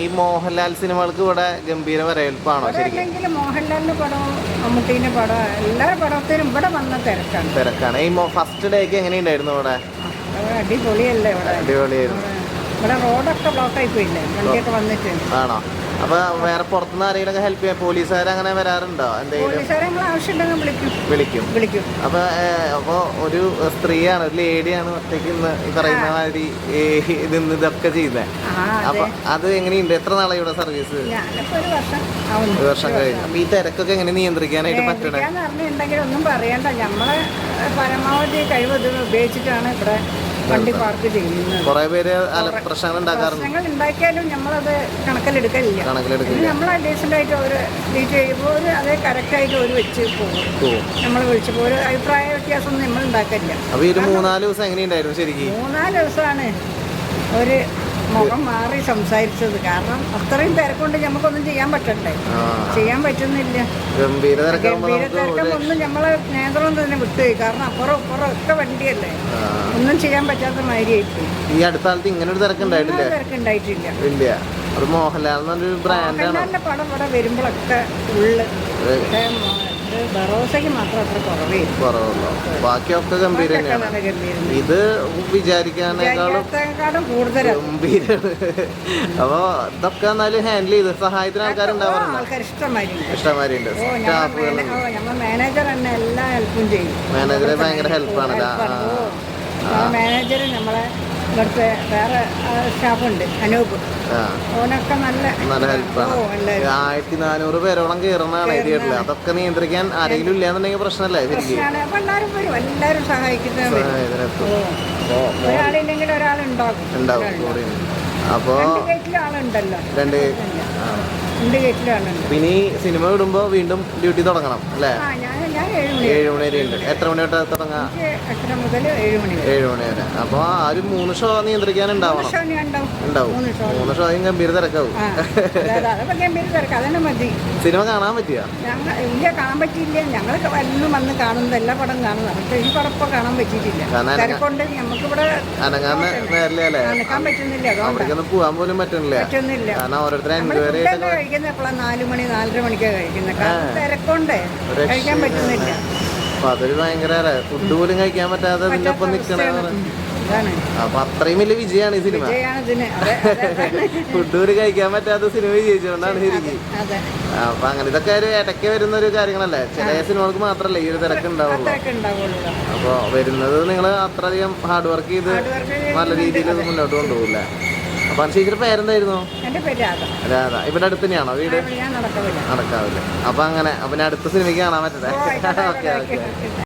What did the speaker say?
ഈ മോഹൻലാൽ സിനിമകൾക്ക് ഇവിടെ ഗംഭീര വരവേൽപ്പാണോ ശരിക്കും? മോഹൻലാലിന്റെ പടവും മമ്മൂട്ടിന്റെ പടം എല്ലാ പടത്തിനും ഇവിടെ വന്ന തിരക്കാണ്. ഈ ഫസ്റ്റ് ഡേക്ക് എങ്ങനെയുണ്ടായിരുന്നു ഇവിടെ? അടിപൊളിയല്ലേ ഇവിടെ? അടിപൊളിയായിരുന്നു. ഇവിടെ റോഡൊക്കെ ബ്ലോക്ക് ആയി പോയില്ലേ, വണ്ടിയൊക്കെ വന്നിട്ട്. ആണോ? അപ്പൊ വേറെ പുറത്തുനിന്ന് ആരെങ്കിലും ഹെൽപ്പ് ചെയ്യാൻ പോലീസുകാർ അങ്ങനെ വരാറുണ്ടോ? വിളിക്കും. അപ്പൊ ഒരു സ്ത്രീയാണ്, ഒരു ലേഡിയാണ് ഒറ്റയ്ക്ക് ഈ പറയുന്ന മാതിരി ഇതൊക്കെ ചെയ്യുന്നത്. അപ്പൊ അത് എങ്ങനെയുണ്ട്? എത്ര നാളെ ഇവിടെ സർവീസ്? ഒരു വർഷം കഴിഞ്ഞു. അപ്പൊ ഈ തിരക്കൊക്കെ എങ്ങനെ നിയന്ത്രിക്കാനായിട്ട് പറ്റണേ? ഒന്നും പറയണ്ട, നമ്മളെ പരമാവധി കഴിവ് ഉപയോഗിച്ചിട്ടാണ് ഇവിടെ വണ്ടി പാർക്ക് ചെയ്യുന്നത്. കുറെ പേര് പ്രശ്നങ്ങൾ ഉണ്ടാക്കിയാലും നമ്മളത് കണക്കിലെടുക്കലില്ല. നമ്മളെ ഡീസൻ്റായിട്ട് ഒരു ഡീറ്റ് ചെയ്യുമ്പോൾ അതേ കറക്റ്റായിട്ട് ഒരു വെച്ച് പോകും. നമ്മൾ വിളിച്ചപ്പോൾ ഒരു അഭിപ്രായ വ്യത്യാസമൊന്നും നമ്മൾ ഉണ്ടാക്കില്ല. അപ്പൊ ഇത് 3-4 ദിവസം എങ്ങനെയുണ്ടായിരുന്നു ശരിക്കും? 3-4 ദിവസമാണ് ഒരു മുഖം മാറി സംസാരിച്ചത്. കാരണം അത്രയും തിരക്കൊണ്ട് നമുക്കൊന്നും ചെയ്യാൻ പറ്റണ്ടേ, ചെയ്യാൻ പറ്റുന്നില്ല. ഗംഭീര തിരക്കൊന്നും നമ്മളെ നേതൃത്വം തന്നെ വിട്ടുപോയി. കാരണം അപ്പുറം ഇപ്പുറം ഒക്കെ വണ്ടിയല്ലേ, ഒന്നും ചെയ്യാൻ പറ്റാത്ത മാതിരിയായിപ്പോയി. ഈ അടുത്ത കാലത്ത് ഇങ്ങനെ ഒരു തിരക്കുണ്ടായിട്ടില്ല. ഇല്ല. അത് മോഹൻലാൽ എന്നൊരു ബ്രാൻഡാണ്. മോഹൻലാലിന്റെ പടം ഇവിടെ വരുമ്പോഴൊക്കെ ബറോസയ്ക്ക് മാത്രം അത്ര കുറവുള്ളൂ. ബാക്കിയൊക്കെ ഗംഭീര തന്നെയാണ്. ഇത് വിചാരിക്കാനേക്കാളും കൂടുതൽ ഗംഭീരാണ്. അപ്പൊ ഇതൊക്കെ എന്നാലും ഹാൻഡിൽ ചെയ്ത് സഹായത്തിന് ആൾക്കാരുണ്ടാവാറുണ്ട്. ഇഷ്ടമാരുണ്ട്. മാനേജർ തന്നെ എല്ലാ ഹെൽപ്പും ചെയ്യും. മാനേജറെ ഭയങ്കര ഹെൽപ്പാണല്ലോ. മാനേജർ നമ്മളെ ഇവിടുത്തെ വേറെ സ്റ്റാഫുണ്ട്, അനൂപ്. ഓനൊക്കെ നല്ല ഹെൽപ്പാണ്. 1400 പേരോളം കയറുന്നതാണ് ഏരിയയില്. അതൊക്കെ നിയന്ത്രിക്കാൻ ആരെങ്കിലും ഇല്ലാന്നുണ്ടെങ്കിൽ പ്രശ്നമല്ലേ? എല്ലാവരും വരും, എല്ലാവരും സഹായിക്കുന്നത്. ഒരാളില്ലെങ്കിൽ ഒരാളുണ്ടാവും. അപ്പൊ ആളുണ്ടല്ലോ, രണ്ട് പിന്നെ ഈ സിനിമ വിടുമ്പോ വീണ്ടും ഡ്യൂട്ടി തുടങ്ങണം അല്ലേ? 7 മണി വരെ ഉണ്ട്. എത്ര മണി തൊട്ട് തുടങ്ങാം? 7 മണി വരെ. അപ്പൊ ആ ഒരു 3 ഷോ നിയന്ത്രിക്കാനുണ്ടാവണം. ഉണ്ടാവും. 3 ഷോയും ഗംഭീര തിരക്കാവും. സിനിമ കാണാൻ പറ്റിയ? ഇല്ല, കാണാൻ പറ്റിയില്ല. ഞങ്ങൾ വന്ന് കാണുന്നത് എല്ലാ പടം കാണുന്നത്. ഈ പടം ഇപ്പൊ കാണാൻ പറ്റിയിട്ടില്ല. തിരക്കൊണ്ട് നമുക്കിവിടെ അനങ്ങാൻ നേരില്ലേ? അനക്കാൻ പറ്റുന്നില്ല. അവിടേക്കൊന്നും പോകാൻ പോലും പറ്റുന്നില്ല. കാരണം ഓരോരുത്തരെ എൻക്വയറി 4 മണി 4:30 മണിക്കാണ് കഴിക്കുന്നത്. കാരണം തിരക്കൊണ്ട് കഴിക്കാൻ പറ്റുന്നില്ല. അപ്പൊ അതൊരു ഭയങ്കര ഫുഡ് പോലും കഴിക്കാൻ പറ്റാതെ ഇതിന്റെ ഒപ്പം നിൽക്കണ. അപ്പൊ അത്രയും വലിയ വിജയമാണ് ഈ സിനിമ. ഫുഡ് പോലും കഴിക്കാൻ പറ്റാത്ത സിനിമ വിജയിച്ചുകൊണ്ടാണ് ശരിക്കും. അപ്പൊ അങ്ങനെ ഇതൊക്കെ ഒരു ഇടയ്ക്ക് വരുന്ന ഒരു കാര്യങ്ങളല്ലേ? ചില സിനിമകൾക്ക് മാത്രമല്ല ഈ ഒരു തിരക്ക് ഉണ്ടാവുള്ളൂ. അപ്പൊ വരുന്നത് നിങ്ങൾ അത്രയധികം ഹാർഡ് വർക്ക് ചെയ്ത് നല്ല രീതിയിൽ മുന്നോട്ട് കൊണ്ടുപോകില്ല. അപ്പൊ ചേച്ചിയുടെ പേരെന്തായിരുന്നു? രാധ. ഇവിടെ അടുത്ത് തന്നെയാണോ വീട്? നടക്കാവില്ല. അപ്പൊ അങ്ങനെ അപ്പൊ അടുത്ത സിനിമയ്ക്ക് കാണാൻ പറ്റട്ടെ. ഓക്കെ.